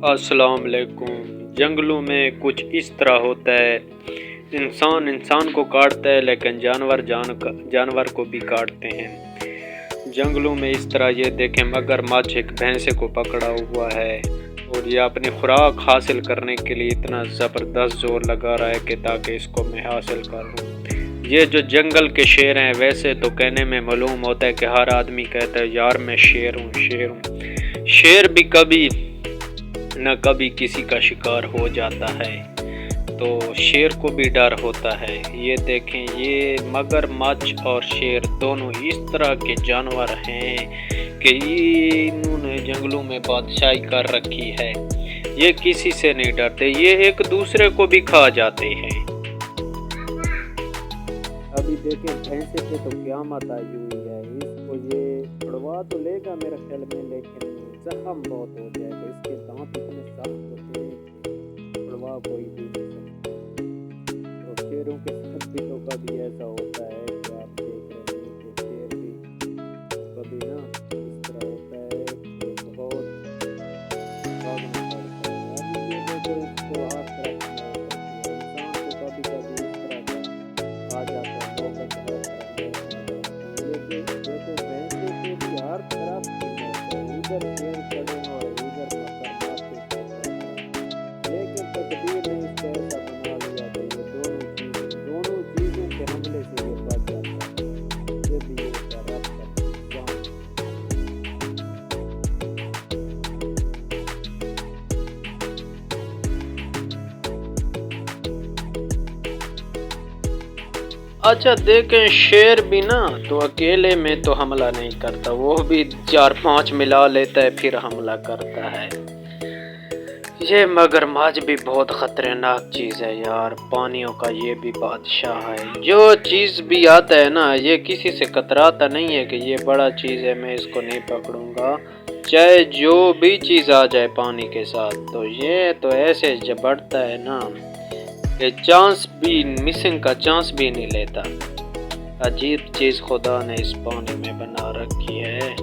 अस्सलाम वालेकुम। जंगलों में कुछ इस तरह होता है, इंसान इंसान को काटता है लेकिन जानवर को भी काटते हैं। जंगलों में इस तरह ये देखें, मगरमच्छ एक भैंसे को पकड़ा हुआ है और ये अपनी खुराक हासिल करने के लिए इतना ज़बरदस्त जोर लगा रहा है कि ताकि इसको मैं हासिल कर लूँ। ये जो जंगल के शेर हैं, वैसे तो कहने में मालूम होता है कि हर आदमी कहता है यार मैं शेर हूँ, शेर हूँ। शेर भी कभी न कभी किसी का शिकार हो जाता है, तो शेर को भी डर होता है। ये देखें, ये मगरमच्छ और शेर दोनों इस तरह के जानवर हैं कि इन्होंने जंगलों में बादशाही कर रखी है। ये किसी से नहीं डरते, ये एक दूसरे को भी खा जाते हैं। अभी देखें, भैंसे पे तो क़यामत आई हुई है, इसको ये छुड़वा तो लेगा मेरे ख्याल में, लेकिन जख्म बहुत हो जाएगा। इसके दांत इतने सख्त होते हैं कि छुड़वा कोई भी नहीं सकता। तो शेरों के साथ भी तो कभी ऐसा होता है कि आप देख रहे हैं कि शेर भी कभी ना इस तरह होता है कि बहुत भागना पड़ता है। अभी ये देखो, इसको हर तरफ मौत होती है। इंसान को कभी कभी इस तरह का आ जाता है, नौबत हर तरफ मौत आ जाती है। लेकिन देखो, भैंसे के भी हर तरफ की मौत है, उधर शेर खड़े हैं और इधर मगरमच्छ खड़े हैं। लेकिन तकदीर ने इसको ऐसा बना लिया कि ये दोनों चीज़ों के हमले से ये बच जाता है। ये भी एक रब का निज़ाम है। अच्छा देखें, शेर भी ना तो अकेले में तो हमला नहीं करता, वो भी 4-5 मिला लेता है फिर हमला करता है। ये मगरमच्छ भी बहुत ख़तरनाक चीज़ है यार, पानियों का ये भी बादशाह है। जो चीज़ भी आता है ना, ये किसी से कतराता नहीं है कि ये बड़ा चीज़ है मैं इसको नहीं पकड़ूंगा। चाहे जो भी चीज़ आ जाए पानी के साथ, तो ये तो ऐसे बढ़ता है ना कि चांस भी, मिसिंग का चांस भी नहीं लेता। अजीब चीज़ खुदा ने इस पानी में बना रखी है।